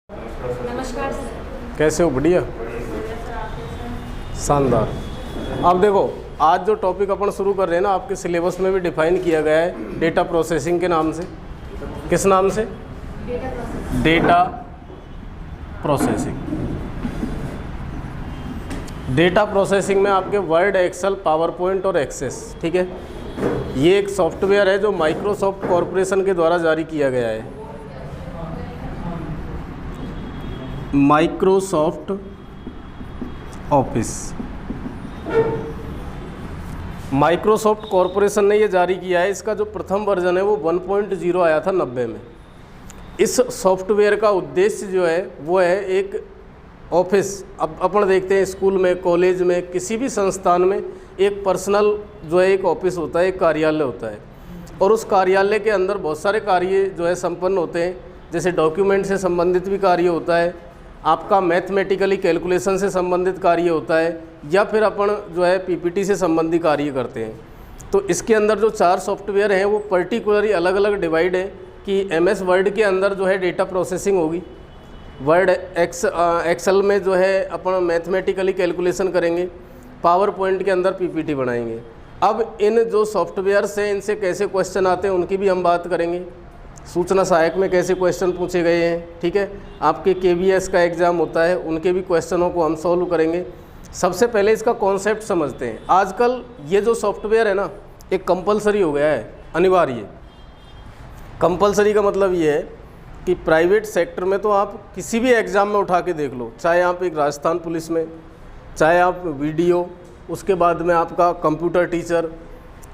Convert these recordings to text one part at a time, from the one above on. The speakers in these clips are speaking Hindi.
नमस्कार सर। कैसे हो? बढ़िया, शानदार। अब देखो, आज जो टॉपिक अपन शुरू कर रहे हैं ना, आपके सिलेबस में भी डिफाइन किया गया है डेटा प्रोसेसिंग के नाम से। किस नाम से? Data processing. डेटा प्रोसेसिंग में आपके वर्ड, एक्सेल, पावर पॉइंट और एक्सेस, ठीक है। ये एक सॉफ्टवेयर है जो माइक्रोसॉफ्ट कॉरपोरेशन के द्वारा जारी किया गया है। माइक्रोसॉफ्ट ऑफिस, माइक्रोसॉफ्ट कॉरपोरेशन ने ये जारी किया है। इसका जो प्रथम वर्जन है वो 1.0 आया था 90 में। इस सॉफ्टवेयर का उद्देश्य जो है वो है एक ऑफिस। अब अपन देखते हैं स्कूल में, कॉलेज में, किसी भी संस्थान में एक पर्सनल जो है एक ऑफिस होता है, एक कार्यालय होता है। और उस कार्यालय के अंदर बहुत सारे कार्य जो है संपन्न होते हैं। जैसे डॉक्यूमेंट से संबंधित भी कार्य होता है, आपका मैथमेटिकली कैलकुलेशन से संबंधित कार्य होता है, या फिर अपन जो है पीपीटी से संबंधित कार्य करते हैं। तो इसके अंदर जो 4 सॉफ्टवेयर हैं वो पर्टिकुलरली अलग अलग डिवाइड है कि एमएस वर्ड के अंदर जो है डेटा प्रोसेसिंग होगी, वर्ड एक्सेल में जो है अपन मैथमेटिकली कैलकुलेशन करेंगे, पावर पॉइंट के अंदर पीपीटी बनाएंगे। अब इन जो सॉफ्टवेयर से इनसे कैसे क्वेश्चन आते हैं उनकी भी हम बात करेंगे। सूचना सहायक में कैसे क्वेश्चन पूछे गए हैं, ठीक है। आपके केवीएस का एग्ज़ाम होता है, उनके भी क्वेश्चनों को हम सॉल्व करेंगे। सबसे पहले इसका कॉन्सेप्ट समझते हैं। आजकल ये जो सॉफ्टवेयर है ना, एक कंपलसरी हो गया है, अनिवार्य। कंपलसरी का मतलब ये है कि प्राइवेट सेक्टर में तो आप किसी भी एग्ज़ाम में उठा के देख लो, चाहे आप एक राजस्थान पुलिस में, चाहे आप वीडियो, उसके बाद में आपका कंप्यूटर टीचर,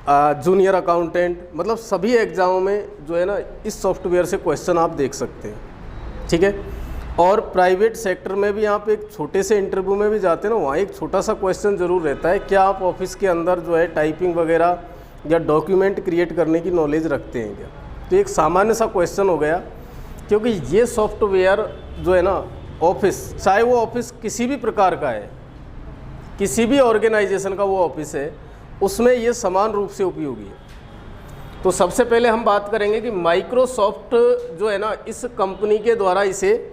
जूनियर अकाउंटेंट, मतलब सभी एग्ज़ामों में जो है ना इस सॉफ्टवेयर से क्वेश्चन आप देख सकते हैं, ठीक है। और प्राइवेट सेक्टर में भी आप एक छोटे से इंटरव्यू में भी जाते हैं ना, वहाँ एक छोटा सा क्वेश्चन ज़रूर रहता है, क्या आप ऑफिस के अंदर जो है टाइपिंग वगैरह या डॉक्यूमेंट क्रिएट करने की नॉलेज रखते हैं क्या। तो एक सामान्य सा क्वेश्चन हो गया, क्योंकि ये सॉफ्टवेयर जो है ना ऑफिस, चाहे वो ऑफिस किसी भी प्रकार का है, किसी भी ऑर्गेनाइजेशन का वो ऑफिस है, उसमें ये समान रूप से उपयोगी है। तो सबसे पहले हम बात करेंगे कि माइक्रोसॉफ्ट जो है ना इस कंपनी के द्वारा इसे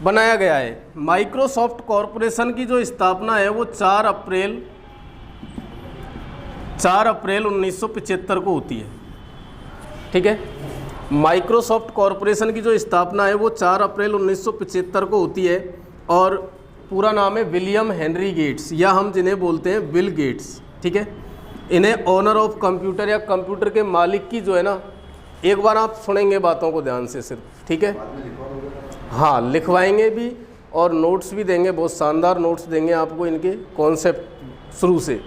बनाया गया है। माइक्रोसॉफ्ट कॉरपोरेशन की जो स्थापना है वो 4 अप्रैल 1975 को होती है, ठीक है। माइक्रोसॉफ्ट कॉरपोरेशन की जो स्थापना है वो 4 अप्रैल 1975 को होती है, और पूरा नाम है विलियम हेनरी गेट्स, या हम जिन्हें बोलते हैं बिल गेट्स, ठीक है। इन्हें ऑनर ऑफ कंप्यूटर या कंप्यूटर के मालिक की जो है ना, एक बार आप सुनेंगे बातों को ध्यान से सिर्फ, ठीक है। हाँ, लिखवाएंगे भी और नोट्स भी देंगे, बहुत शानदार नोट्स देंगे आपको इनके कॉन्सेप्ट शुरू से।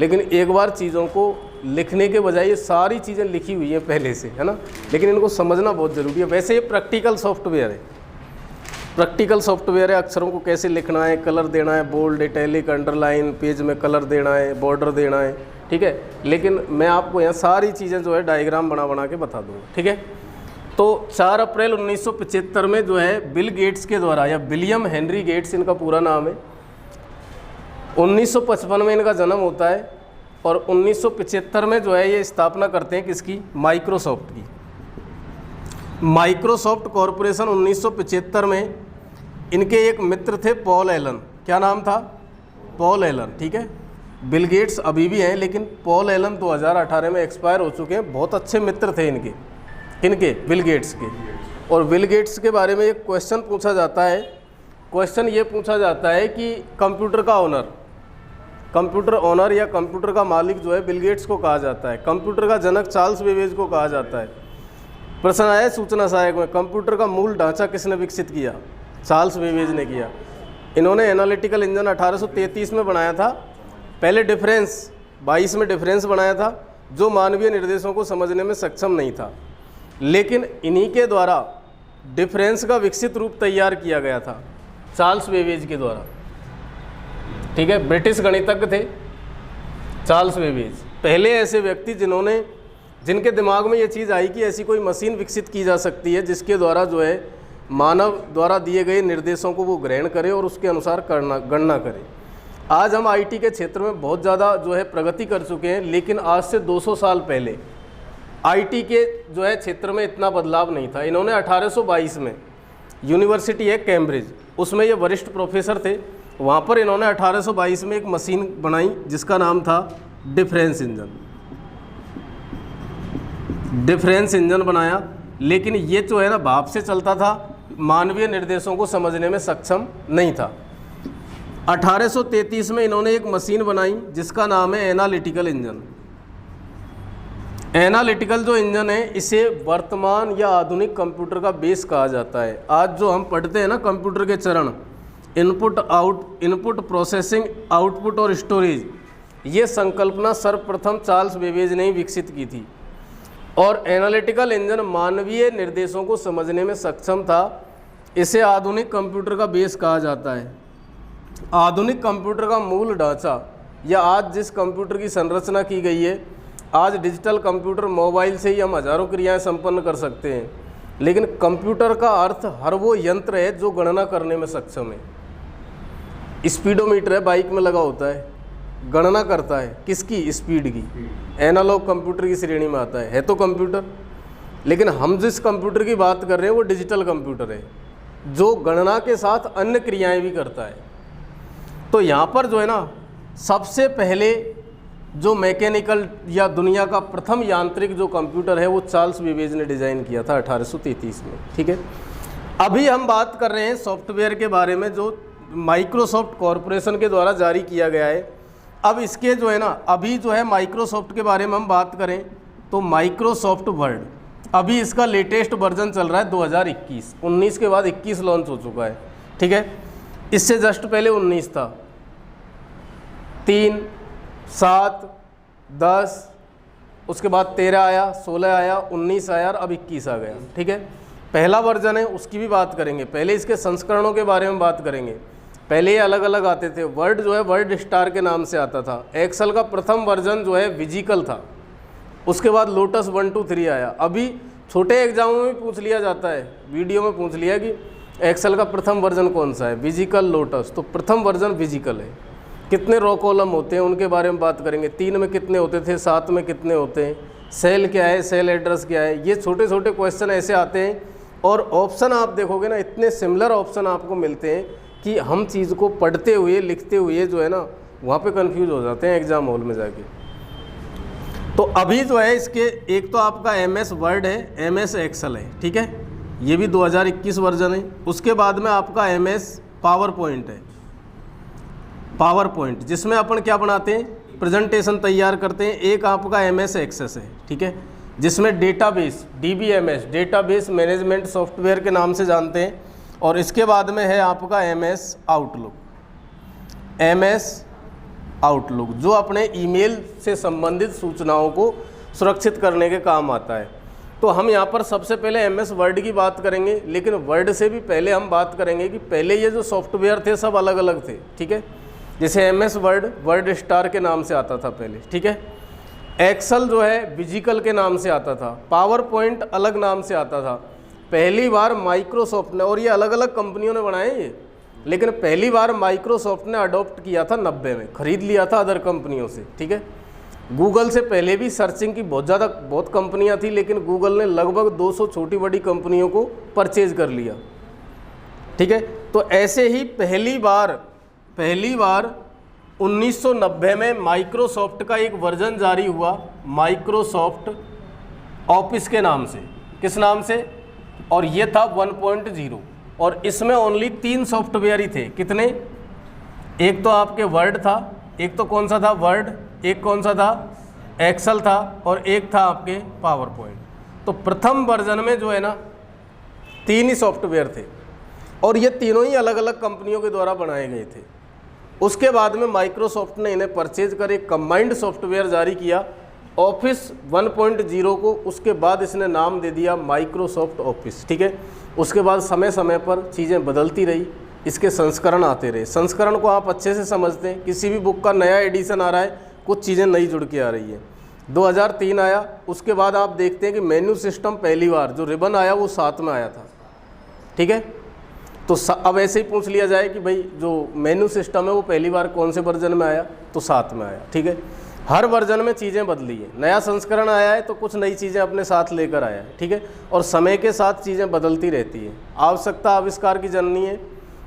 लेकिन एक बार चीज़ों को लिखने के बजाय ये सारी चीज़ें लिखी हुई हैं पहले से, है ना, लेकिन इनको समझना बहुत ज़रूरी है। वैसे ये प्रैक्टिकल सॉफ्टवेयर है, प्रैक्टिकल सॉफ्टवेयर है। अक्षरों को कैसे लिखना है, कलर देना है, बोल्ड, इटैलिक, अंडरलाइन, पेज में कलर देना है, बॉर्डर देना है, ठीक है। लेकिन मैं आपको यहाँ सारी चीज़ें जो है डायग्राम बना के बता दूँगा, ठीक है। तो 4 अप्रैल 1975 में जो है बिल गेट्स के द्वारा, या विलियम हेनरी गेट्स इनका पूरा नाम है, 1955 में इनका जन्म होता है, और 1975 में जो है ये स्थापना करते हैं किसकी? माइक्रोसॉफ्ट की। माइक्रोसॉफ्ट कॉरपोरेशन 1975 में इनके एक मित्र थे पॉल एलन। क्या नाम था? पॉल एलन, ठीक है। बिल गेट्स अभी भी हैं, लेकिन पॉल एलन 2018 में एक्सपायर हो चुके हैं। बहुत अच्छे मित्र थे इनके, किनके? बिल गेट्स के। और बिल गेट्स के बारे में एक क्वेश्चन पूछा जाता है। क्वेश्चन ये पूछा जाता है कि कंप्यूटर का ओनर, कंप्यूटर ओनर या कंप्यूटर का मालिक जो है बिल गेट्स को कहा जाता है। कंप्यूटर का जनक चार्ल्स बेबेज को कहा जाता है। प्रश्न आया सूचना सहायक में, कंप्यूटर का मूल ढांचा किसने विकसित किया? चार्ल्स बेबेज ने किया। इन्होंने एनालिटिकल इंजन 1833 में बनाया था। पहले डिफरेंस 22 में डिफरेंस बनाया था, जो मानवीय निर्देशों को समझने में सक्षम नहीं था, लेकिन इन्हीं के द्वारा डिफरेंस का विकसित रूप तैयार किया गया था, चार्ल्स बेबेज के द्वारा, ठीक है। ब्रिटिश गणितज्ञ थे चार्ल्स बेबेज, पहले ऐसे व्यक्ति जिनके दिमाग में ये चीज़ आई कि ऐसी कोई मशीन विकसित की जा सकती है जिसके द्वारा जो है मानव द्वारा दिए गए निर्देशों को वो ग्रहण करे और उसके अनुसार गणना करे। आज हम आईटी के क्षेत्र में बहुत ज़्यादा जो है प्रगति कर चुके हैं, लेकिन आज से 200 साल पहले आईटी के जो है क्षेत्र में इतना बदलाव नहीं था। इन्होंने 1822 में यूनिवर्सिटी है कैम्ब्रिज, उसमें ये वरिष्ठ प्रोफेसर थे। वहाँ पर इन्होंने 1822 में एक मशीन बनाई जिसका नाम था डिफरेंस इंजन। डिफरेंस इंजन बनाया, लेकिन ये जो है ना भाप से चलता था, मानवीय निर्देशों को समझने में सक्षम नहीं था। 1833 में इन्होंने एक मशीन बनाई जिसका नाम है एनालिटिकल इंजन। एनालिटिकल जो इंजन है, इसे वर्तमान या आधुनिक कंप्यूटर का बेस कहा जाता है। आज जो हम पढ़ते हैं ना कंप्यूटर के चरण, इनपुट प्रोसेसिंग, आउटपुट और स्टोरेज, ये संकल्पना सर्वप्रथम चार्ल्स बेबेज ने ही विकसित की थी। और एनालिटिकल इंजन मानवीय निर्देशों को समझने में सक्षम था। इसे आधुनिक कंप्यूटर का बेस कहा जाता है। आधुनिक कंप्यूटर का मूल ढांचा या आज जिस कंप्यूटर की संरचना की गई है, आज डिजिटल कंप्यूटर मोबाइल से ही हम हजारों क्रियाएं संपन्न कर सकते हैं, लेकिन कंप्यूटर का अर्थ हर वो यंत्र है जो गणना करने में सक्षम है। स्पीडोमीटर है, बाइक में लगा होता है, गणना करता है किसकी? स्पीड की। एनालॉग कंप्यूटर की श्रेणी में आता है तो कंप्यूटर। लेकिन हम जिस कंप्यूटर की बात कर रहे हैं वो डिजिटल कंप्यूटर है जो गणना के साथ अन्य क्रियाएं भी करता है। तो यहाँ पर जो है ना, सबसे पहले जो मैकेनिकल या दुनिया का प्रथम यांत्रिक जो कंप्यूटर है वो चार्ल्स बेबेज ने डिज़ाइन किया था 1833 में। ठीक है, अभी हम बात कर रहे हैं सॉफ्टवेयर के बारे में जो माइक्रोसॉफ्ट कॉरपोरेशन के द्वारा जारी किया गया है। अब इसके जो है ना, अभी जो है माइक्रोसॉफ्ट के बारे में हम बात करें तो माइक्रोसॉफ्ट वर्ड, अभी इसका लेटेस्ट वर्जन चल रहा है 2021। 19 के बाद 21 लॉन्च हो चुका है। ठीक है, इससे जस्ट पहले 19 था, 3, 7, 10, उसके बाद 13 आया, 16 आया, 19 आया और अब 21 आ गया। ठीक है, पहला वर्जन है, उसकी भी बात करेंगे। पहले इसके संस्करणों के बारे में बात करेंगे। पहले ये अलग अलग आते थे। वर्ड जो है वर्ड स्टार के नाम से आता था। एक्सेल का प्रथम वर्जन जो है विजिकल था, उसके बाद लोटस 1, 2, 3 आया। अभी छोटे एग्जामों में पूछ लिया जाता है, वीडियो में पूछ लिया कि एक्सेल का प्रथम वर्जन कौन सा है, विजिकल, लोटस। तो प्रथम वर्जन विजिकल है। कितने रो कॉलम होते हैं उनके बारे में बात करेंगे। 3 में कितने होते थे, 7 में कितने होते हैं, सेल क्या है, सेल एड्रेस क्या है, ये छोटे छोटे क्वेश्चन ऐसे आते हैं। और ऑप्शन आप देखोगे ना, इतने सिमिलर ऑप्शन आपको मिलते हैं कि हम चीज़ को पढ़ते हुए लिखते हुए जो है ना वहाँ पे कंफ्यूज हो जाते हैं एग्ज़ाम हॉल में जाके। तो अभी जो है इसके एक तो आपका MS वर्ड है, MS एक्सेल है। ठीक है, ये भी 2021 वर्जन है। उसके बाद में आपका MS पावर पॉइंट है। पावर पॉइंट जिसमें अपन क्या बनाते हैं, प्रेजेंटेशन तैयार करते हैं। एक आपका MS एक्सेस है। ठीक है, जिसमें database, DBMS, database management software के नाम से जानते हैं। और इसके बाद में है आपका MS आउटलुक। MS आउटलुक जो अपने ईमेल से संबंधित सूचनाओं को सुरक्षित करने के काम आता है। तो हम यहाँ पर सबसे पहले MS वर्ड की बात करेंगे, लेकिन वर्ड से भी पहले हम बात करेंगे कि पहले ये जो सॉफ्टवेयर थे सब अलग अलग थे। ठीक है, जैसे MS वर्ड वर्ड स्टार के नाम से आता था पहले। ठीक है, एक्सेल जो है विजिकल के नाम से आता था, पावर पॉइंट अलग नाम से आता था। पहली बार माइक्रोसॉफ्ट ने, और ये अलग अलग कंपनियों ने बनाए ये, लेकिन पहली बार माइक्रोसॉफ्ट ने अडॉप्ट किया था 90 में, खरीद लिया था अदर कंपनियों से। ठीक है, गूगल से पहले भी सर्चिंग की बहुत कंपनियां थी, लेकिन गूगल ने लगभग 200 छोटी बड़ी कंपनियों को परचेज कर लिया। ठीक है, तो ऐसे ही पहली बार 1990 में माइक्रोसॉफ्ट का एक वर्जन जारी हुआ, माइक्रोसॉफ्ट ऑफिस के नाम से। किस नाम से? और ये था 1.0। और इसमें ओनली 3 सॉफ्टवेयर ही थे। कितने? एक तो आपके वर्ड था, एक तो कौन सा था, वर्ड, एक कौन सा था, एक्सेल था, और एक था आपके पावर पॉइंट। तो प्रथम वर्जन में जो है ना 3 ही सॉफ्टवेयर थे, और ये तीनों ही अलग अलग कंपनियों के द्वारा बनाए गए थे। उसके बाद में माइक्रोसॉफ्ट ने इन्हें परचेज कर एक कंबाइंड सॉफ्टवेयर जारी किया, ऑफिस 1.0 को। उसके बाद इसने नाम दे दिया माइक्रोसॉफ्ट ऑफिस। ठीक है, उसके बाद समय समय पर चीज़ें बदलती रही, इसके संस्करण आते रहे। संस्करण को आप अच्छे से समझते हैं, किसी भी बुक का नया एडिशन आ रहा है, कुछ चीज़ें नई जुड़ के आ रही है। 2003 आया, उसके बाद आप देखते हैं कि मेन्यू सिस्टम पहली बार जो रिबन आया वो 7 में आया था। ठीक है, तो अब ऐसे ही पूछ लिया जाए कि भाई जो मेन्यू सिस्टम है वो पहली बार कौन से वर्जन में आया, तो 7 में आया। ठीक है, हर वर्जन में चीज़ें बदली है, नया संस्करण आया है तो कुछ नई चीज़ें अपने साथ लेकर आया है, ठीक है। और समय के साथ चीज़ें बदलती रहती है। आवश्यकता आविष्कार की जननी है।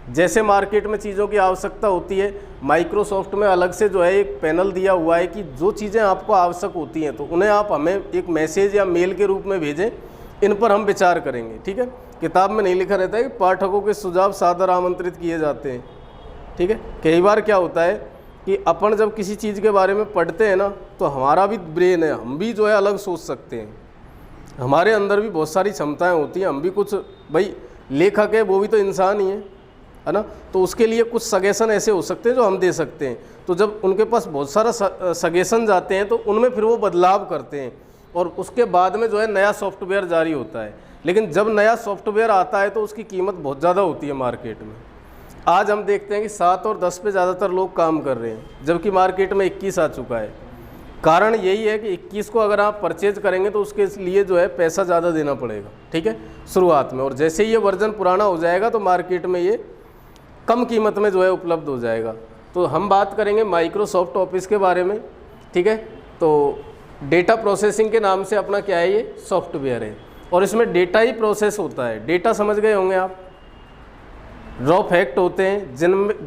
जैसे मार्केट में चीज़ों की आवश्यकता होती है, माइक्रोसॉफ्ट में अलग से जो है एक पैनल दिया हुआ है कि जो चीज़ें आपको आवश्यक होती हैं तो उन्हें आप हमें एक मैसेज या मेल के रूप में भेजें, इन पर हम विचार करेंगे, ठीक है। किताब में नहीं लिखा रहता है कि पाठकों के सुझाव सादर आमंत्रित किए जाते हैं, ठीक है। कई बार क्या होता है कि अपन जब किसी चीज़ के बारे में पढ़ते हैं ना, तो हमारा भी ब्रेन है, हम भी जो है अलग सोच सकते हैं, हमारे अंदर भी बहुत सारी क्षमताएं होती हैं, हम भी कुछ, भाई लेखक है वो भी तो इंसान ही है ना, तो उसके लिए कुछ सजेशन ऐसे हो सकते हैं जो हम दे सकते हैं। तो जब उनके पास बहुत सारा सजेशन जाते हैं तो उनमें फिर वो बदलाव करते हैं और उसके बाद में जो है नया सॉफ्टवेयर जारी होता है। लेकिन जब नया सॉफ्टवेयर आता है तो उसकी कीमत बहुत ज़्यादा होती है मार्केट में। आज हम देखते हैं कि 7 और 10 पे ज़्यादातर लोग काम कर रहे हैं, जबकि मार्केट में 21 आ चुका है। कारण यही है कि 21 को अगर आप परचेज करेंगे तो उसके लिए जो है पैसा ज़्यादा देना पड़ेगा, ठीक है, शुरुआत में। और जैसे ही ये वर्जन पुराना हो जाएगा तो मार्केट में ये कम कीमत में जो है उपलब्ध हो जाएगा। तो हम बात करेंगे माइक्रोसॉफ्ट ऑफिस के बारे में, ठीक है। तो डेटा प्रोसेसिंग के नाम से अपना क्या है, ये सॉफ्टवेयर है और इसमें डेटा ही प्रोसेस होता है। डेटा समझ गए होंगे आप, रॉ फैक्ट होते हैं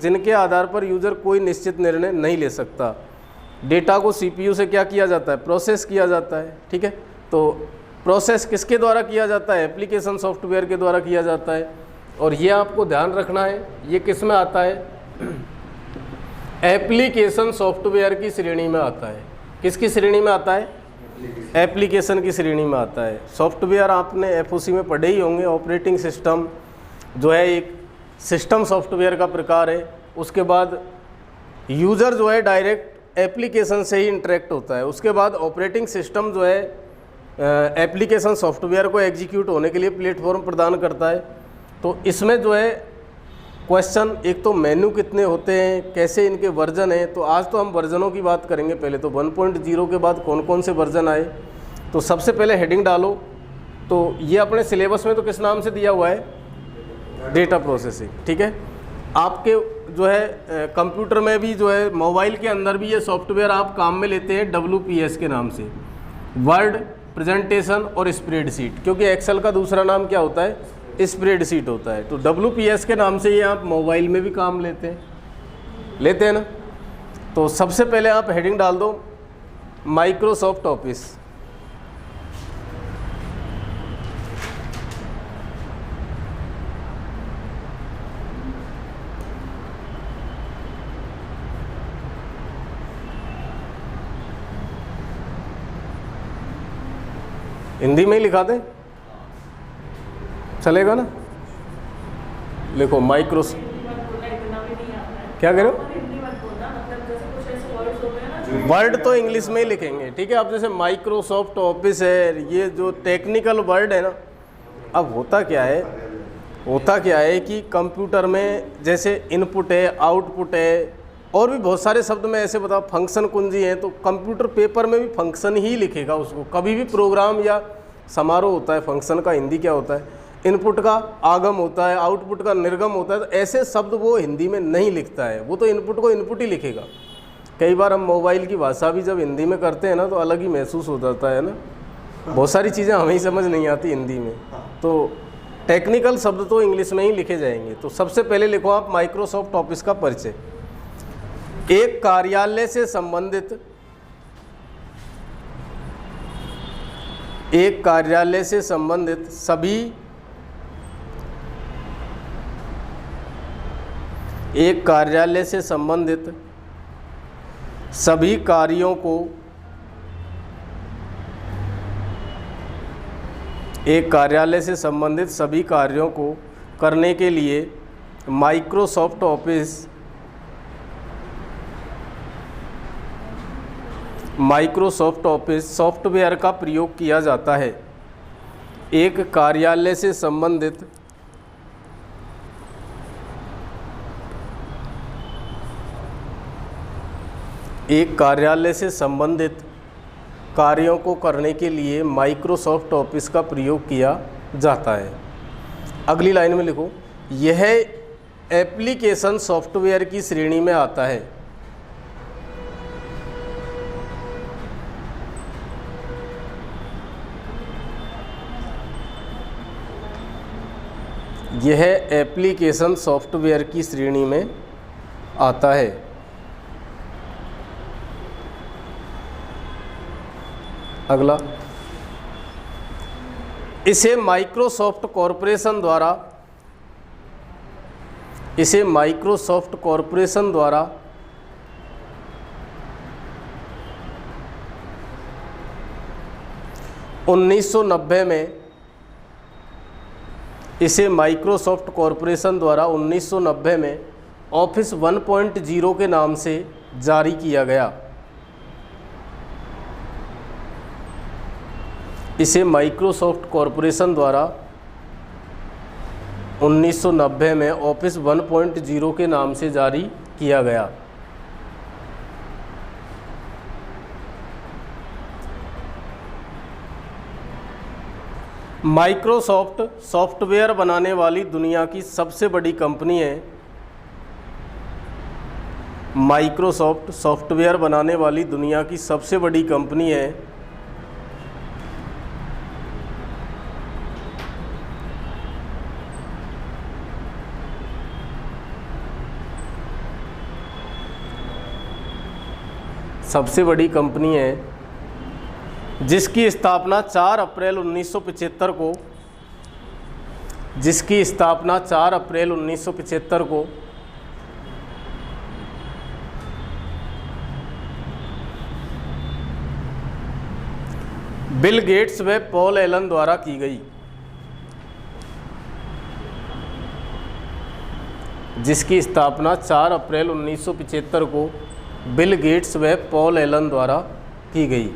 जिनके आधार पर यूज़र कोई निश्चित निर्णय नहीं ले सकता। डेटा को सीपीयू से क्या किया जाता है, प्रोसेस किया जाता है, ठीक है। तो प्रोसेस किसके द्वारा किया जाता है, एप्लीकेशन सॉफ्टवेयर के द्वारा किया जाता है। और ये आपको ध्यान रखना है, ये किस में आता है, एप्लीकेशन सॉफ्टवेयर की श्रेणी में आता है। किसकी श्रेणी में आता है, एप्लीकेशन की श्रेणी में आता है। सॉफ्टवेयर आपने एफओसी में पढ़े ही होंगे, ऑपरेटिंग सिस्टम जो है एक सिस्टम सॉफ्टवेयर का प्रकार है। उसके बाद यूज़र जो है डायरेक्ट एप्लीकेशन से ही इंटरेक्ट होता है। उसके बाद ऑपरेटिंग सिस्टम जो है एप्लीकेशन सॉफ्टवेयर को एग्जीक्यूट होने के लिए प्लेटफॉर्म प्रदान करता है। तो इसमें जो है क्वेश्चन, एक तो मेन्यू कितने होते हैं, कैसे इनके वर्जन हैं। तो आज तो हम वर्जनों की बात करेंगे। पहले तो 1.0 के बाद कौन कौन से वर्जन आए। तो सबसे पहले हेडिंग डालो। तो ये अपने सिलेबस में तो किस नाम से दिया हुआ है, डेटा प्रोसेसिंग, ठीक है। आपके जो है कंप्यूटर में भी जो है, मोबाइल के अंदर भी ये सॉफ्टवेयर आप काम में लेते हैं WPS के नाम से, वर्ड, प्रेजेंटेशन और स्प्रेडशीट। क्योंकि एक्सेल का दूसरा नाम क्या होता है, स्प्रेडशीट होता है। तो WPS के नाम से ये आप मोबाइल में भी काम लेते हैं ना। तो सबसे पहले आप हेडिंग डाल दो माइक्रोसॉफ्ट ऑफिस। हिंदी में ही लिखा दें, चलेगा ना। लिखो माइक्रोसॉफ्ट, क्या कह रहे हो, वर्ड तो इंग्लिश में ही लिखेंगे, ठीक है। अब जैसे माइक्रोसॉफ्ट ऑफिस है, ये जो टेक्निकल वर्ड है ना। अब होता क्या है कि कंप्यूटर में जैसे इनपुट है, आउटपुट है, और भी बहुत सारे शब्द में ऐसे बताओ, फंक्शन कुंजी हैं। तो कंप्यूटर पेपर में भी फंक्शन ही लिखेगा उसको। कभी भी प्रोग्राम या समारोह होता है, फंक्शन का हिंदी क्या होता है, इनपुट का आगम होता है, आउटपुट का निर्गम होता है। तो ऐसे शब्द वो हिंदी में नहीं लिखता है, वो तो इनपुट को इनपुट ही लिखेगा। कई बार हम मोबाइल की भाषा भी जब हिंदी में करते हैं ना, तो अलग ही महसूस हो जाता है ना। बहुत सारी चीज़ें हमें ही समझ नहीं आती हिंदी में। तो टेक्निकल शब्द तो इंग्लिश में ही लिखे जाएंगे। तो सबसे पहले लिखो आप माइक्रोसॉफ्ट ऑफिस का परिचय। एक कार्यालय से संबंधित सभी कार्यों को करने के लिए माइक्रोसॉफ्ट ऑफिस सॉफ्टवेयर का प्रयोग किया जाता है। एक कार्यालय से संबंधित कार्यों को करने के लिए माइक्रोसॉफ्ट ऑफिस का प्रयोग किया जाता है। अगली लाइन में लिखो, यह एप्लीकेशन सॉफ्टवेयर की श्रेणी में आता है। यह एप्लीकेशन सॉफ्टवेयर की श्रेणी में आता है। अगला, इसे माइक्रोसॉफ्ट कॉरपोरेशन द्वारा 1990 में ऑफिस 1.0 के नाम से जारी किया गया। इसे माइक्रोसॉफ्ट कॉरपोरेशन द्वारा 1990 में ऑफिस 1.0 के नाम से जारी किया गया। माइक्रोसॉफ्ट सॉफ्टवेयर बनाने वाली दुनिया की सबसे बड़ी कंपनी है। माइक्रोसॉफ्ट सॉफ्टवेयर बनाने वाली दुनिया की सबसे बड़ी कंपनी है। सबसे बड़ी कंपनी है जिसकी स्थापना 4 अप्रैल 1975 को बिल गेट्स व पॉल एलन द्वारा की गई। जिसकी स्थापना 4 अप्रैल 1975 को बिल गेट्स व पॉल एलन द्वारा की गई।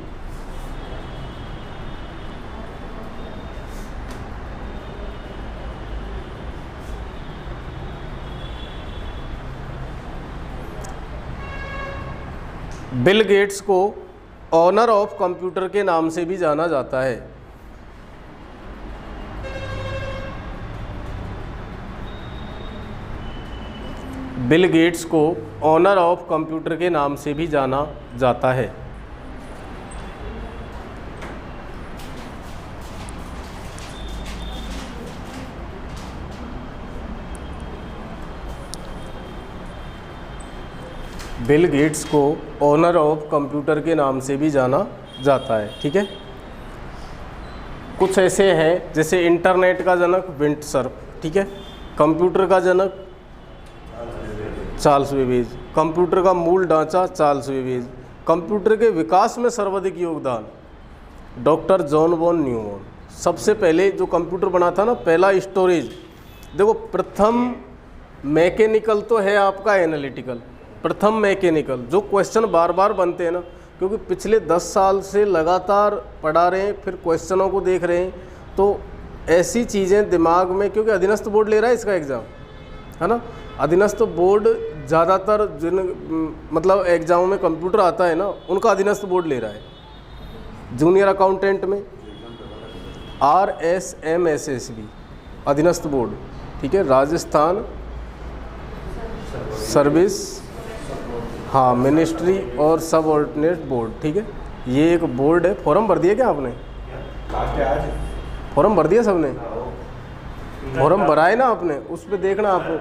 बिल गेट्स को ऑनर ऑफ कंप्यूटर के नाम से भी जाना जाता है। बिल गेट्स को ऑनर ऑफ कंप्यूटर के नाम से भी जाना जाता है। बिल गेट्स को ऑनर ऑफ कंप्यूटर के नाम से भी जाना जाता है। ठीक है, कुछ ऐसे हैं जैसे इंटरनेट का जनक विंट सर्फ, ठीक है, कंप्यूटर का जनक चार्ल्स बेबेज, कंप्यूटर का मूल ढांचा चार्ल्स बेबेज, कंप्यूटर के विकास में सर्वाधिक योगदान डॉक्टर जॉन वॉन न्यूमैन। सबसे पहले जो कंप्यूटर बना था ना, पहला स्टोरेज, देखो प्रथम मैकेनिकल तो है आपका एनालिटिकल, प्रथम मैकेनिकल जो क्वेश्चन बार बार बनते हैं ना, क्योंकि पिछले 10 साल से लगातार पढ़ा रहे हैं, फिर क्वेश्चनों को देख रहे हैं, तो ऐसी चीज़ें दिमाग में, क्योंकि अधीनस्थ बोर्ड ले रहा है इसका एग्ज़ाम, है ना। अधीनस्थ बोर्ड ज़्यादातर जिन मतलब एग्जामों में कंप्यूटर आता है ना, उनका अधीनस्थ बोर्ड ले रहा है। जूनियर अकाउंटेंट में RSMSSB अधीनस्थ बोर्ड, ठीक है, राजस्थान सर्विस, हाँ, मिनिस्ट्री और सब ऑर्डिनेट बोर्ड, ठीक है, ये एक बोर्ड है। फॉर्म भर दिया क्या आपने? फॉर्म भर दिया सबने? फॉर्म भरा है ना आपने, उस पर देखना आपको।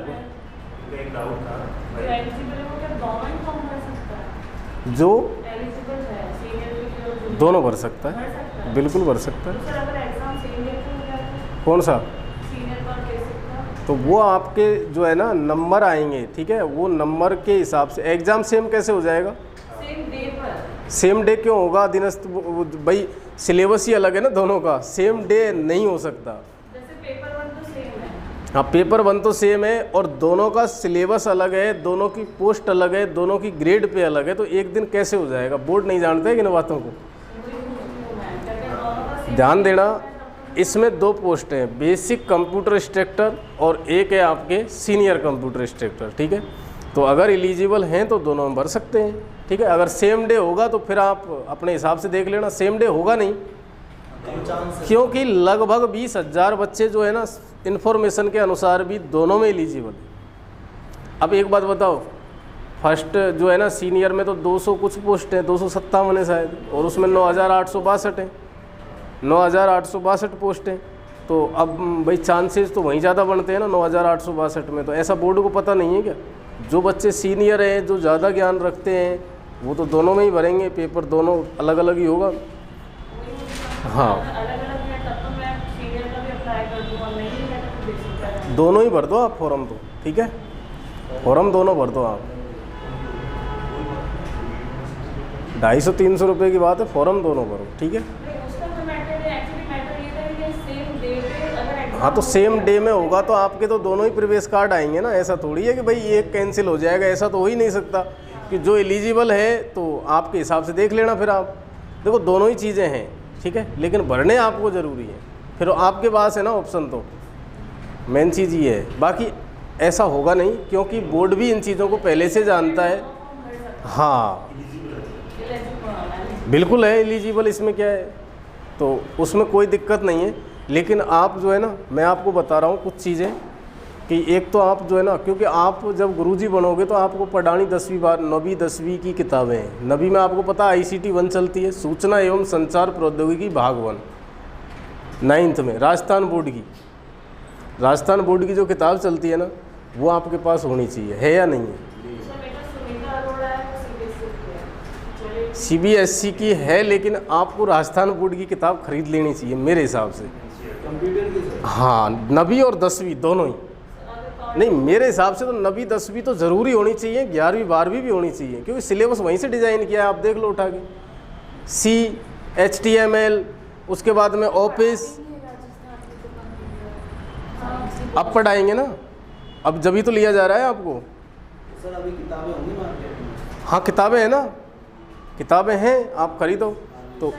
जो दोनों भर सकता है, बिल्कुल भर सकता है। कौन सा? तो वो आपके जो है ना नंबर आएंगे, ठीक है, वो नंबर के हिसाब से एग्ज़ाम सेम कैसे हो जाएगा? सेम डे क्यों होगा? अधीनस्थ भाई सिलेबस ही अलग है ना दोनों का, सेम डे नहीं हो सकता। जैसे पेपर 1 तो सेम है, हाँ, पेपर 1 तो सेम है और दोनों का सिलेबस अलग है, दोनों की पोस्ट अलग है, दोनों की ग्रेड पे अलग है, तो एक दिन कैसे हो जाएगा? बोर्ड नहीं जानते हैं इन बातों को, ध्यान देना। इसमें 2 पोस्ट हैं, बेसिक कंप्यूटर इंस्ट्रक्टर और एक है आपके सीनियर कंप्यूटर इंस्ट्रक्टर, ठीक है। तो अगर एलिजिबल हैं तो दोनों में भर सकते हैं, ठीक है। अगर सेम डे होगा तो फिर आप अपने हिसाब से देख लेना, सेम डे होगा नहीं, क्योंकि लगभग 20,000 बच्चे जो है ना, इन्फॉर्मेशन के अनुसार भी दोनों में एलिजिबल है। अब एक बात बताओ, फर्स्ट जो है ना सीनियर में तो 200 कुछ पोस्ट हैं, 257 है शायद, और उसमें 9,862 हैं, 9,862 पोस्ट हैं। तो अब भाई चांसेस तो वहीं ज़्यादा बनते हैं ना 9862 में। तो ऐसा बोर्ड को पता नहीं है क्या? जो बच्चे सीनियर हैं, जो ज़्यादा ज्ञान रखते हैं, वो तो दोनों में ही भरेंगे, पेपर दोनों अलग अलग ही होगा। हाँ, दोनों ही भर दो आप फॉर्म तो, ठीक है, फॉर्म दोनों भर दो आप। 250-300 रुपये की बात है, फॉर्म दोनों भरो, ठीक है। हाँ, तो सेम डे में होगा तो आपके तो दोनों ही प्रवेश कार्ड आएंगे ना। ऐसा थोड़ी है कि भाई एक कैंसिल हो जाएगा, ऐसा तो हो ही नहीं सकता। कि जो एलिजिबल है तो आपके हिसाब से देख लेना। फिर आप देखो दोनों ही चीज़ें हैं, ठीक है, लेकिन भरने आपको ज़रूरी है। फिर आपके पास है ना ऑप्शन, तो मेन चीज़ ये है। बाकी ऐसा होगा नहीं, क्योंकि बोर्ड भी इन चीज़ों को पहले से जानता है। हाँ बिल्कुल है एलिजिबल, इसमें क्या है, तो उसमें कोई दिक्कत नहीं है। लेकिन आप जो है ना, मैं आपको बता रहा हूँ कुछ चीज़ें कि एक तो आप जो है ना, क्योंकि आप जब गुरुजी बनोगे तो आपको पढ़ानी 10वीं बार 9वीं 10वीं की किताबें हैं। 9वीं में आपको पता ICT 1 चलती है, सूचना एवं संचार प्रौद्योगिकी भाग 1। 9th में राजस्थान बोर्ड की जो किताब चलती है ना, वो आपके पास होनी चाहिए, है या नहीं है? CBSE की है, लेकिन आपको राजस्थान बोर्ड की किताब खरीद लेनी चाहिए मेरे हिसाब से। हाँ, 9वीं और 10वीं दोनों ही। नहीं, मेरे हिसाब से तो 9वीं 10वीं तो ज़रूरी होनी चाहिए, 11वीं 12वीं भी होनी चाहिए, क्योंकि सिलेबस वहीं से डिज़ाइन किया है। आप देख लो उठा के, C HTML, उसके बाद में ऑफिस। अब पढ़ाएंगे ना, अब जब तो लिया जा रहा है आपको। सर अभी किताबें होंगी मार्केट में? हाँ किताबें हैं ना, किताबें हैं, आप खरीदो। तो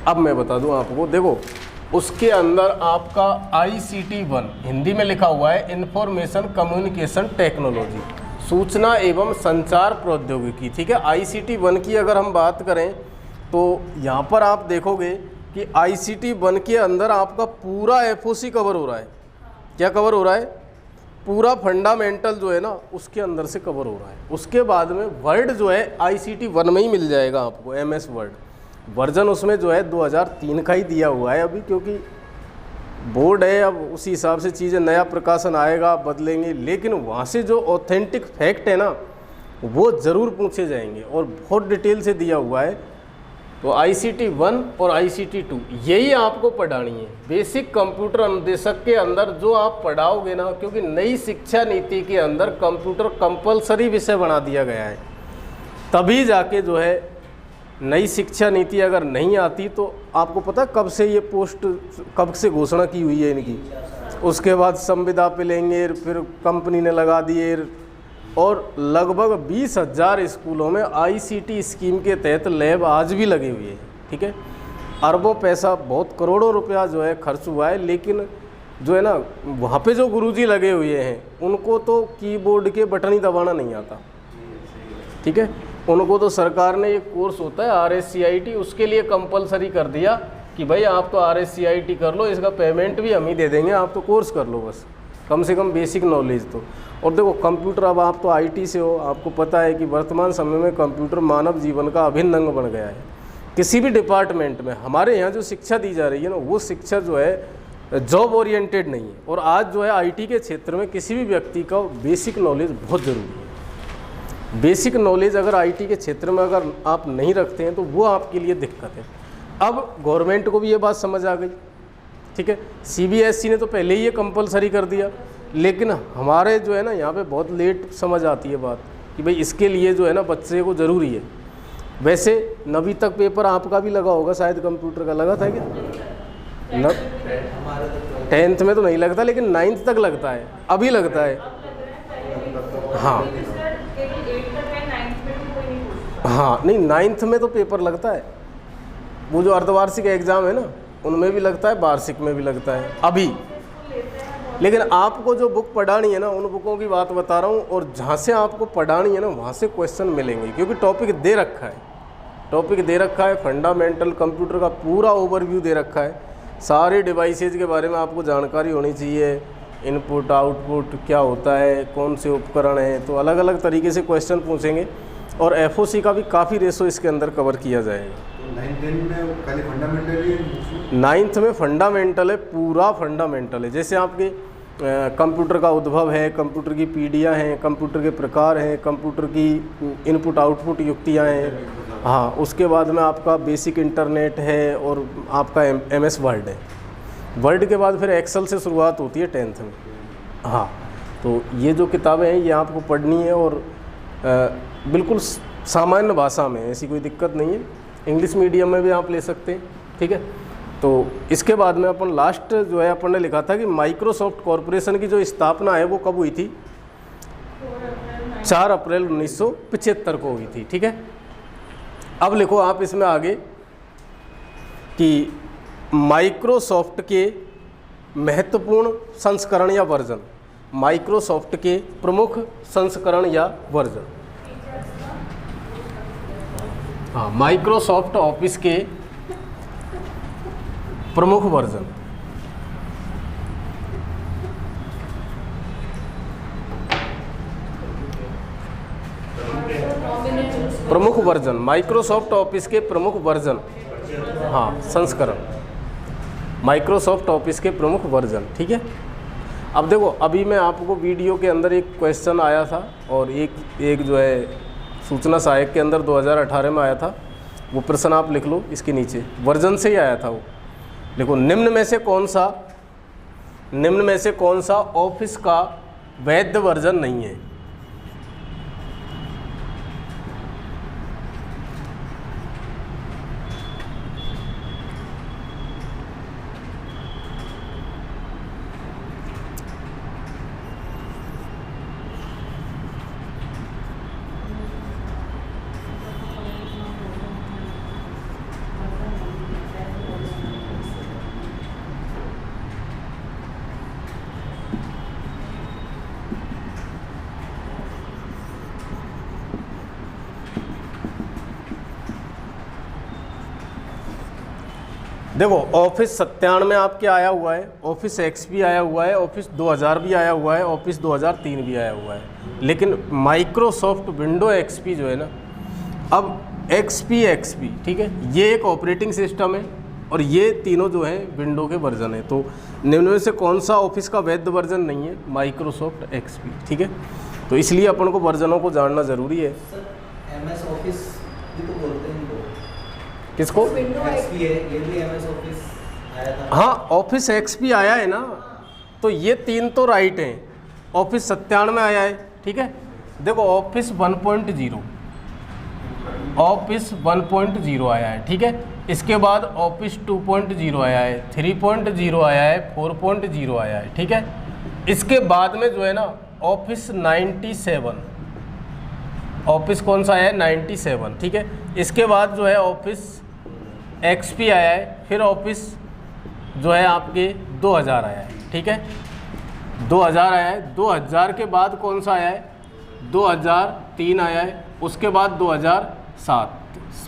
अब मैं बता दूं आपको, देखो उसके अंदर आपका ICT 1 हिंदी में लिखा हुआ है, इंफॉर्मेशन कम्युनिकेशन टेक्नोलॉजी, सूचना एवं संचार प्रौद्योगिकी, ठीक है। ICT 1 की अगर हम बात करें तो यहाँ पर आप देखोगे कि ICT 1 के अंदर आपका पूरा FOC कवर हो रहा है। क्या कवर हो रहा है? पूरा फंडामेंटल जो है ना, उसके अंदर से कवर हो रहा है। उसके बाद में वर्ड जो है ICT 1 में ही मिल जाएगा आपको, MS वर्ड वर्जन उसमें जो है 2003 का ही दिया हुआ है अभी, क्योंकि बोर्ड है, अब उसी हिसाब से चीज़ें, नया प्रकाशन आएगा, बदलेंगे। लेकिन वहाँ से जो ऑथेंटिक फैक्ट है ना, वो ज़रूर पूछे जाएंगे और बहुत डिटेल से दिया हुआ है। तो ICT 1 और ICT 2 यही आपको पढ़ानी है। बेसिक कंप्यूटर अनुदेशक के अंदर जो आप पढ़ाओगे ना, क्योंकि नई शिक्षा नीति के अंदर कंप्यूटर कंपलसरी विषय बना दिया गया है, तभी जाके जो है नई शिक्षा नीति अगर नहीं आती तो आपको पता कब से ये पोस्ट, कब से घोषणा की हुई है इनकी। उसके बाद संविदा पे लेंगे, फिर कंपनी ने लगा दिए, और लगभग 20,000 स्कूलों में ICT स्कीम के तहत लैब आज भी लगे हुए हैं, ठीक है। अरबों पैसा, बहुत करोड़ों रुपया जो है खर्च हुआ है, लेकिन जो है ना वहाँ पे जो गुरुजी लगे हुए हैं उनको तो कीबोर्ड के बटन ही दबाना नहीं आता, ठीक है। उनको तो सरकार ने एक कोर्स होता है RSCIT, उसके लिए कंपलसरी कर दिया कि भाई आप तो RSCIT कर लो, इसका पेमेंट भी हम ही दे देंगे, आप तो कोर्स कर लो बस, कम से कम बेसिक नॉलेज तो। और देखो कंप्यूटर, अब आप तो IT से हो, आपको पता है कि वर्तमान समय में कंप्यूटर मानव जीवन का अभिन्न अंग बन गया है। किसी भी डिपार्टमेंट में हमारे यहाँ जो शिक्षा दी जा रही है ना, वो शिक्षा जो है जॉब ओरिएंटेड नहीं है। और आज जो है IT के क्षेत्र में किसी भी व्यक्ति का बेसिक नॉलेज बहुत ज़रूरी है। बेसिक नॉलेज अगर IT के क्षेत्र में अगर आप नहीं रखते हैं तो वो आपके लिए दिक्कत है। अब गवर्नमेंट को भी ये बात समझ आ गई, ठीक है। CBSE ने तो पहले ही ये कंपलसरी कर दिया, लेकिन हमारे जो है ना यहाँ पे बहुत लेट समझ आती है बात कि भाई इसके लिए जो है ना बच्चे को ज़रूरी है। वैसे 9वीं तक पेपर आपका भी लगा होगा शायद, कंप्यूटर का लगा था क्या? 10th में तो नहीं लगता, लेकिन 9th तक लगता है, अभी लगता है। हाँ हाँ, नहीं 9th में तो पेपर लगता है, वो जो अर्धवार्षिक एग्ज़ाम है ना उनमें भी लगता है, वार्षिक में भी लगता है अभी। लेकिन आपको जो बुक पढ़ानी है ना, उन बुकों की बात बता रहा हूँ, और जहाँ से आपको पढ़ानी है ना वहाँ से क्वेश्चन मिलेंगे, क्योंकि टॉपिक दे रखा है, फंडामेंटल कंप्यूटर का पूरा ओवरव्यू दे रखा है, सारे डिवाइसेज के बारे में आपको जानकारी होनी चाहिए, इनपुट आउटपुट क्या होता है, कौन से उपकरण हैं, तो अलग अलग तरीके से क्वेश्चन पूछेंगे। और FOC का भी काफ़ी रेशो इसके अंदर कवर किया जाएगा। में खाली फंडामेंटल 9th में फंडामेंटल है, पूरा फंडामेंटल है। जैसे आपके कंप्यूटर का उद्भव है, कंप्यूटर की पीढ़ियाँ हैं, कंप्यूटर के प्रकार हैं, कंप्यूटर की इनपुट आउटपुट युक्तियाँ हैं। हाँ, उसके बाद में आपका बेसिक इंटरनेट है और आपका MS वर्ड है। वर्ड के बाद फिर एक्सेल से शुरुआत होती है 10th में। हाँ, तो ये जो किताबें हैं ये आपको पढ़नी है और बिल्कुल सामान्य भाषा में, ऐसी कोई दिक्कत नहीं है। इंग्लिश मीडियम में भी आप ले सकते हैं, ठीक है। तो इसके बाद में अपन लास्ट जो है अपन ने लिखा था कि माइक्रोसॉफ्ट कॉरपोरेशन की जो स्थापना है वो कब हुई थी? 4 अप्रैल 1975 को हुई थी, ठीक है। अब लिखो आप इसमें आगे कि माइक्रोसॉफ्ट के महत्वपूर्ण संस्करण या वर्जन, माइक्रोसॉफ्ट के प्रमुख संस्करण या वर्जन। हाँ, माइक्रोसॉफ्ट ऑफिस के प्रमुख वर्जन। प्रमुख वर्जन, माइक्रोसॉफ्ट ऑफिस के प्रमुख वर्जन। हाँ, संस्करण, माइक्रोसॉफ्ट ऑफिस के प्रमुख वर्जन, ठीक है। अब देखो, अभी मैं आपको वीडियो के अंदर एक क्वेश्चन आया था और एक जो है सूचना सहायक के अंदर 2018 में आया था, वो प्रश्न आप लिख लो इसके नीचे, वर्जन से ही आया था वो। देखो, निम्न में से कौन सा ऑफिस का वैध वर्जन नहीं है? देखो, ऑफिस 97 में आपके आया हुआ है, ऑफिस XP आया हुआ है, ऑफिस 2000 भी आया हुआ है, ऑफिस 2003 भी आया हुआ है। लेकिन माइक्रोसॉफ्ट विंडो XP जो है ना, अब XP, ठीक है, ये एक ऑपरेटिंग सिस्टम है और ये तीनों जो हैं विंडो के वर्जन है। तो निम्न में से कौन सा ऑफिस का वैध वर्जन नहीं है? माइक्रोसॉफ्ट XP, ठीक है। तो इसलिए अपन को वर्जनों को जानना ज़रूरी है। सर, MS ऑफिस भी तो बोलते हैं इनको। किसको? XP है, ये भी MS ऑफिस आया था। हाँ, ऑफिस XP आया है ना, तो ये तीन तो राइट हैं। ऑफिस 97 में आया है, ठीक है। देखो, ऑफिस 1.0, ऑफिस 1.0 आया है, ठीक है। इसके बाद ऑफिस 2.0 आया है, 3.0 आया है, 4.0 आया है, ठीक है। इसके बाद में जो है ना ऑफिस 97, ऑफिस कौन सा आया है? 97, ठीक है। इसके बाद जो है ऑफिस XP आया है, फिर ऑफिस जो है आपके 2000 आया है, ठीक है। 2000 आया है, 2000 के बाद कौन सा आया है? 2003 आया है, उसके बाद 2007,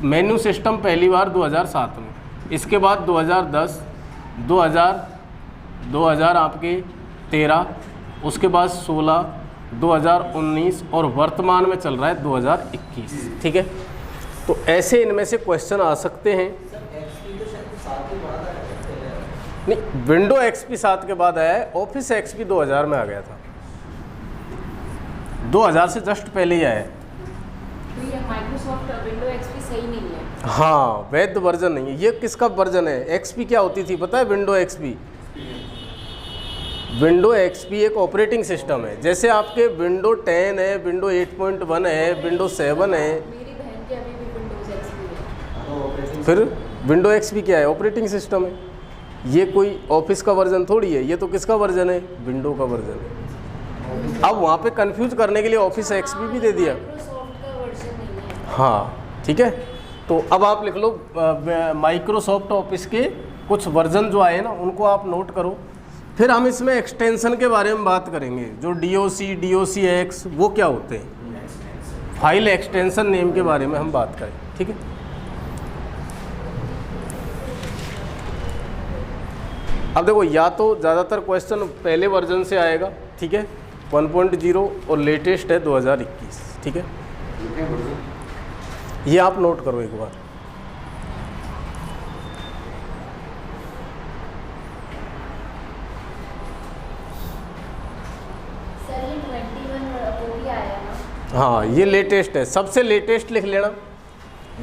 मेन्यू सिस्टम पहली बार 2007 में, इसके बाद 2010, 2000 आपके 13, उसके बाद 16, 2019 और वर्तमान में चल रहा है 2021, ठीक है। तो ऐसे इनमें से क्वेश्चन आ सकते हैं। XP तो शायद 7 के बाद आया है। नहीं, विंडो XP 7 के बाद आया है, ऑफिस XP 2000 में आ गया था, 2000 से जस्ट पहले ही आया है। तो ये माइक्रोसॉफ्ट विंडो XP सही नहीं है। हाँ, वैध वर्जन नहीं है। ये किसका वर्जन है? XP क्या होती थी पता है? विंडो XP, विंडो XP एक ऑपरेटिंग सिस्टम है। जैसे आपके विंडो 10 है, विंडो 8.1 है, विंडो 7 है। मेरी बहन के अभी भी विंडोज XP है। तो ऑपरेटिंग फिर विंडो XP क्या है? ऑपरेटिंग सिस्टम है। ये कोई ऑफिस का वर्जन थोड़ी है, ये तो किसका वर्जन है? विंडो का वर्जन है। अब वहाँ पे कंफ्यूज करने के लिए ऑफिस XP भी दे दिया। माइक्रोसॉफ्ट का वर्जन नहीं है। हाँ, ठीक है। तो अब आप लिख लो माइक्रोसॉफ्ट ऑफिस के कुछ वर्जन जो आए ना उनको आप नोट करो। फिर हम इसमें एक्सटेंशन के बारे में बात करेंगे। जो DOCX वो क्या होते हैं? फाइल एक्सटेंशन नेम के बारे में हम बात करें, ठीक है। अब देखो, या तो ज़्यादातर क्वेश्चन पहले वर्जन से आएगा, ठीक है, 1.0 और लेटेस्ट है 2021, ठीक है। ये आप नोट करो एक बार। सर ये 21 वो भी आया ना। हाँ ये लेटेस्ट है, सबसे लेटेस्ट लिख लेना।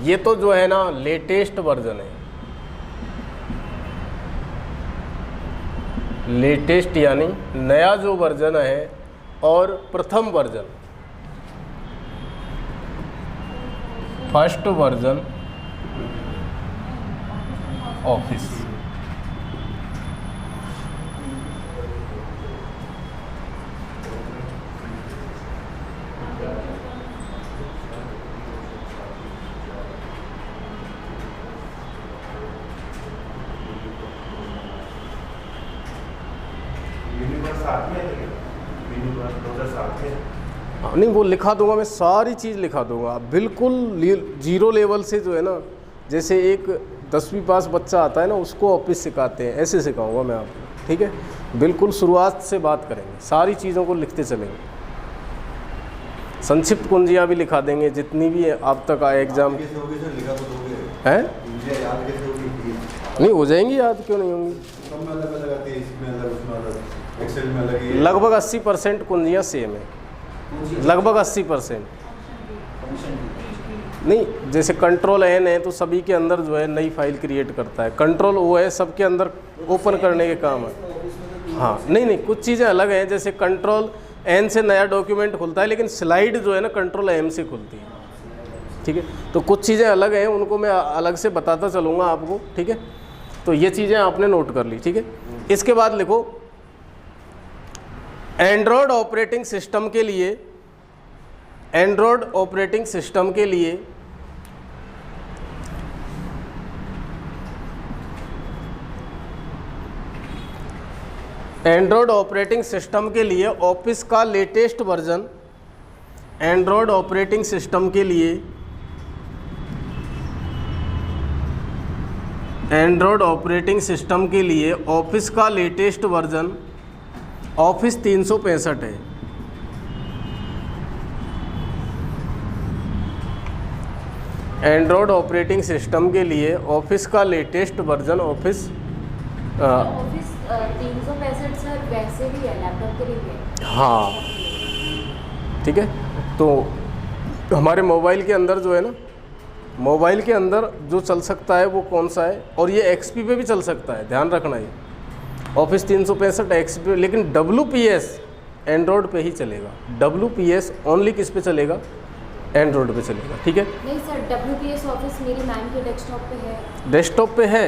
ये तो जो है ना लेटेस्ट वर्जन है, लेटेस्ट यानी नया जो वर्जन है और प्रथम version, first version office. Universe साथ में है क्या? यूनिवर्स 2007 में। हाँ, नहीं वो लिखा दूंगा मैं, सारी चीज़ लिखा दूंगा बिल्कुल जीरो लेवल से जो है ना, जैसे एक 10वीं पास बच्चा आता है ना उसको ऑफिस सिखाते हैं, ऐसे सिखाऊंगा मैं आपको, ठीक है। बिल्कुल शुरुआत से बात करेंगे, सारी चीज़ों को लिखते चलेंगे, संक्षिप्त कुंजियाँ भी लिखा देंगे जितनी भी आप तक आए एग्जाम कैसे होगी सर, लिखा तो दोगे हैं। मुझे याद कैसे होगी? नहीं हो जाएंगी याद, क्यों नहीं होंगी। सब में अलग अलग आती है, इसमें अलग उसमें अलग, एक्सेल में अलग है। लगभग 80% कुंजियाँ सेम है, लगभग 80%। नहीं जैसे कंट्रोल एन है तो सभी के अंदर जो है नई फाइल क्रिएट करता है, कंट्रोल ओ है सबके अंदर ओपन करने के काम है। हाँ नहीं कुछ चीज़ें अलग हैं, जैसे कंट्रोल एन से नया डॉक्यूमेंट खुलता है लेकिन स्लाइड जो है ना कंट्रोल एम से खुलती है, ठीक है। तो कुछ चीज़ें अलग हैं, उनको मैं अलग से बताता चलूँगा आपको, ठीक है। तो ये चीज़ें आपने नोट कर ली, ठीक है। इसके बाद लिखो एंड्रॉयड ऑपरेटिंग सिस्टम के लिए, एंड्रॉयड ऑपरेटिंग सिस्टम के लिए एंड्रॉयड ऑपरेटिंग सिस्टम के लिए ऑफिस का latest version, Android operating system के लिए एंड्रॉयड ऑपरेटिंग सिस्टम के लिए ऑफिस का लेटेस्ट वर्जन ऑफिस 365 है। एंड्रॉयड ऑपरेटिंग सिस्टम के लिए ऑफिस का latest version office office 365 sir वैसे भी है, लैपटॉप के लिए भी है। हाँ ठीक है। तो हमारे मोबाइल के अंदर जो है ना, मोबाइल के अंदर जो चल सकता है वो कौन सा है, और ये एक्सपी पे भी चल सकता है, ध्यान रखना ये ऑफिस 365 एक्सपी, लेकिन WPS एंड्रॉयड पे ही चलेगा। WPS ओनली किस पे चलेगा, एंड्रॉयड पे चलेगा, ठीक है। नहीं सर WPS ऑफिस मेरी मैम के डेस्कटॉप पे है। डेस्कटॉप पे है,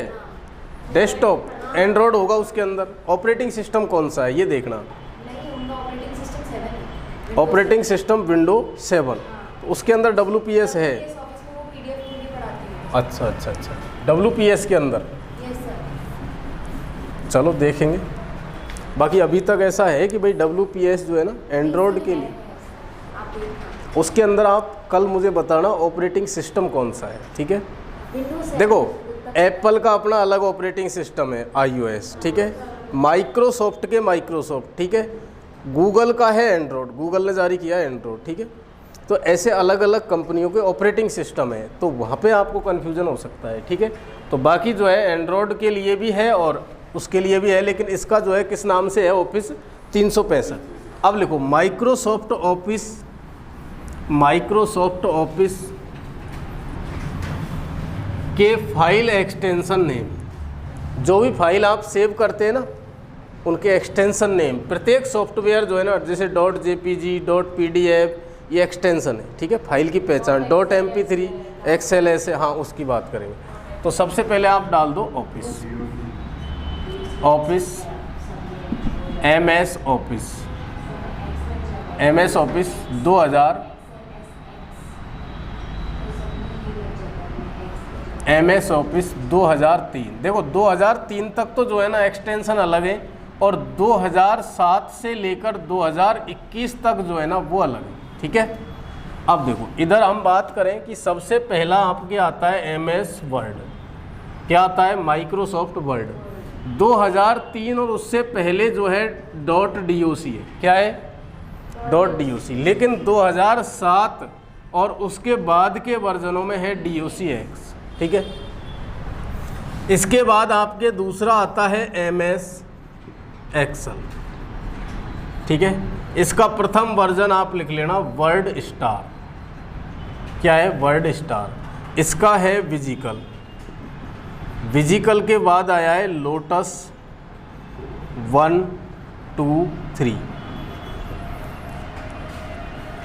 डेस्कटॉप एंड्रॉयड होगा उसके अंदर। ऑपरेटिंग सिस्टम कौन सा है ये देखना, नहीं उनका ऑपरेटिंग सिस्टम 7 है। ऑपरेटिंग सिस्टम विंडो 7, तो उसके अंदर WPS है। WPS ऑफिस में वो PDF भी पढ़ाती है। अच्छा अच्छा अच्छा, WPS के अंदर, यस सर। चलो देखेंगे। बाकी अभी तक ऐसा है कि भाई WPS जो है ना एंड्रॉयड के लिए, आप देखना उसके अंदर आप कल मुझे बताना ऑपरेटिंग सिस्टम कौन सा है, ठीक है। विंडोज 7 देखो एप्पल का अपना अलग ऑपरेटिंग सिस्टम है iOS, ठीक है। माइक्रोसॉफ्ट के माइक्रोसॉफ्ट, ठीक है। गूगल का है एंड्रॉयड, गूगल ने जारी किया है एंड्रॉयड, ठीक है। तो ऐसे अलग अलग कंपनियों के ऑपरेटिंग सिस्टम है, तो वहाँ पे आपको कन्फ्यूज़न हो सकता है, ठीक है। तो बाकी जो है एंड्रॉयड के लिए भी है और उसके लिए भी है, लेकिन इसका जो है किस नाम से है, ऑफिस 365। अब लिखो माइक्रोसॉफ्ट ऑफिस, माइक्रोसॉफ्ट ऑफिस के फाइल एक्सटेंशन नेम, जो भी फाइल आप सेव करते हैं ना उनके एक्सटेंशन नेम, प्रत्येक सॉफ्टवेयर जो है ना, जैसे .jpg, .pdf, ये एक्सटेंशन है, ठीक है। फाइल की पहचान .mp3, XLS है, हाँ उसकी बात करेंगे। तो सबसे पहले आप डाल दो office, office MS office, MS office 2000, MS office 2003। देखो 2003 तक तो जो है ना एक्सटेंशन अलग है, और 2007 से लेकर 2021 तक जो है ना वो अलग है, ठीक है। अब देखो इधर हम बात करें कि सबसे पहला आपके आता है MS वर्ड, क्या आता है, माइक्रोसॉफ्ट वर्ड 2003, और उससे पहले जो है .doc है, क्या है, .doc, लेकिन 2007 और उसके बाद के वर्जनों में है docx, ठीक है। इसके बाद आपके दूसरा आता है MS एक्सेल, ठीक है। इसका प्रथम वर्जन आप लिख लेना वर्ड स्टार। क्या है? Word star. इसका है विजिकल। विजिकल के बाद आया है लोटस 1, 2, 3।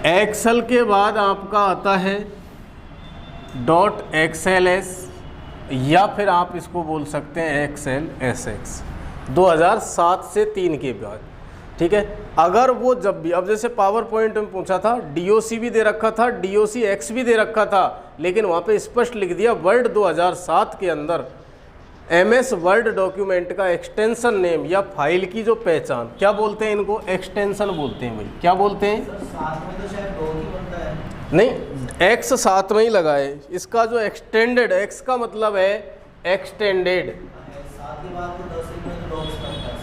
एक्सेल के बाद आपका आता है .xls या फिर आप इसको बोल सकते हैं XLSX 2007 से 3 के बाद। ठीक है। अगर वो जब भी, अब जैसे पावर पॉइंट में पूछा था, DOC भी दे रखा था, DOCX भी दे रखा था, लेकिन वहाँ पे स्पष्ट लिख दिया वर्ड 2007 के अंदर MS वर्ड डॉक्यूमेंट का एक्सटेंशन नेम या फाइल की जो पहचान, क्या बोलते हैं इनको? एक्सटेंशन बोलते हैं भाई। क्या बोलते हैं? साथ में तो शायद 2 ही बनता है। नहीं, X साथ में ही लगा है। इसका जो एक्सटेंडेड, X का मतलब है एक्सटेंडेड साथ ही बात तो 10 में तो डॉग्स बनता है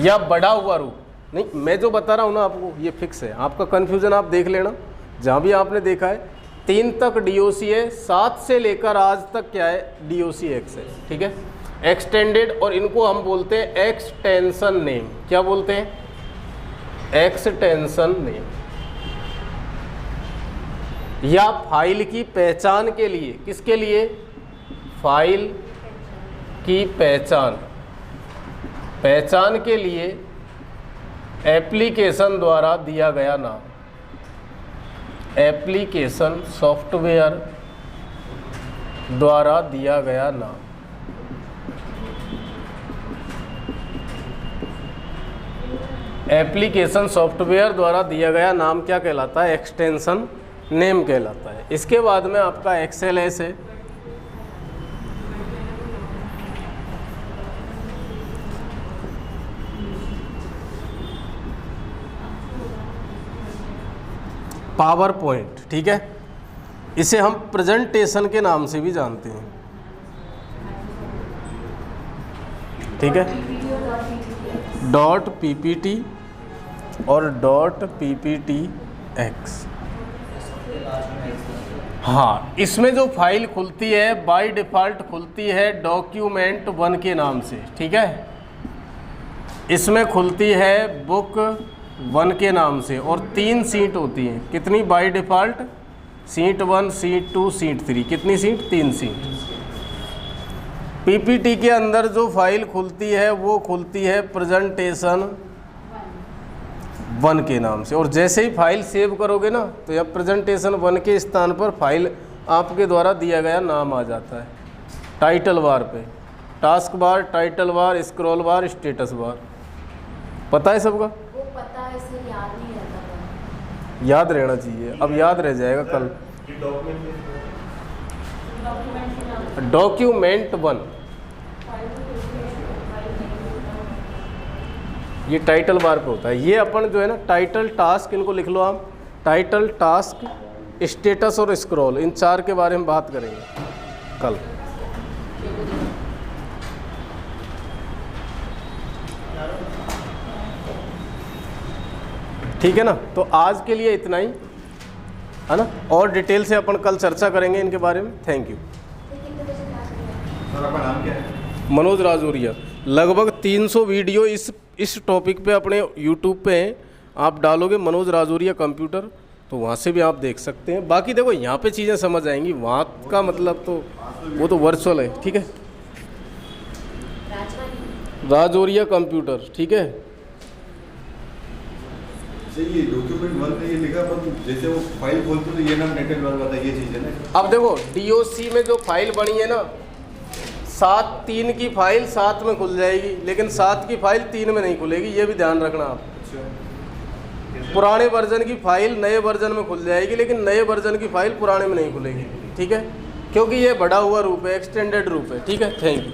या बढ़ा हुआ रूप। नहीं, मैं जो बता रहा हूँ ना आपको, ये फिक्स है। आपका कन्फ्यूज़न आप देख लेना, जहाँ भी आपने देखा है 3 तक DOC है, 7 से लेकर आज तक क्या है? DOCX है। ठीक है। एक्सटेंडेड, और इनको हम बोलते हैं एक्सटेंशन नेम। क्या बोलते हैं? Extension name. या फाइल की पहचान के लिए, किसके लिए? फाइल की पहचान के लिए एप्लीकेशन द्वारा दिया गया नाम। एप्लीकेशन सॉफ्टवेयर द्वारा दिया गया नाम। एप्लीकेशन सॉफ्टवेयर द्वारा दिया गया नाम क्या कहलाता है? एक्सटेंशन नेम कहलाता है। इसके बाद में आपका XLS है। Power point. ठीक है। इसे हम प्रेजेंटेशन के नाम से भी जानते हैं। ठीक है। .ppt और .pptx। हाँ, इसमें जो फाइल खुलती है बाय डिफ़ॉल्ट खुलती है डॉक्यूमेंट 1 के नाम से। ठीक है। इसमें खुलती है बुक 1 के नाम से, और 3 सीट होती हैं। कितनी by default? Seat 1, seat 2, seat 3। कितनी सीट? 3 सीट। PPT के अंदर जो फाइल खुलती है वो खुलती है प्रेजेंटेशन 1 के नाम से, और जैसे ही फाइल सेव करोगे ना, तो यह प्रेजेंटेशन 1 के स्थान पर फाइल आपके द्वारा दिया गया नाम आ जाता है। टाइटल बार पे task bar, title bar, scroll बार, स्टेटस बार। पता है सबका? वो पता है, इसे याद नहीं रहता। याद रहना चाहिए। अब याद रह जाएगा कल। ये डॉक्यूमेंट डॉक्यूमेंट 1 ये टाइटल बार पे होता है। ये अपन जो है ना टाइटल, टास्क, इनको लिख लो आप। टाइटल, टास्क, स्टेटस और स्क्रॉल, इन 4 के बारे में बात करेंगे कल। ठीक है ना। तो आज के लिए इतना ही है ना, और डिटेल से अपन कल चर्चा करेंगे इनके बारे में। Thank you. सर आपका नाम क्या है? मनोज राजौरिया। लगभग 300 वीडियो इस टॉपिक पे अपने यूट्यूब पे हैं। आप डालोगे मनोज राजौरिया कंप्यूटर, तो वहाँ से भी आप देख सकते हैं। बाकी देखो यहाँ पे चीज़ें समझ आएंगी, वहाँ का मतलब तो वो तो वर्चुअल है। ठीक है। राजौरिया कंप्यूटर। ठीक है। ये डॉक्यूमेंट 1 में ये लिखा, पर जैसे वो फाइल खोलते तो ये नाम टाइटल बार बताया, ये चीज़ है ना। अब देखो DOC में जो फाइल बनी है ना, 7/3 की फाइल 7 में खुल जाएगी, लेकिन 7 की फाइल 3 में नहीं खुलेगी। ये भी ध्यान रखना आप। पुराने वर्जन की फाइल नए वर्जन में खुल जाएगी, लेकिन नए वर्जन की फाइल पुराने में नहीं खुलेगी। ठीक है। क्योंकि ये बढ़ा हुआ रूप है, एक्सटेंडेड रूप है। ठीक है। Thank you.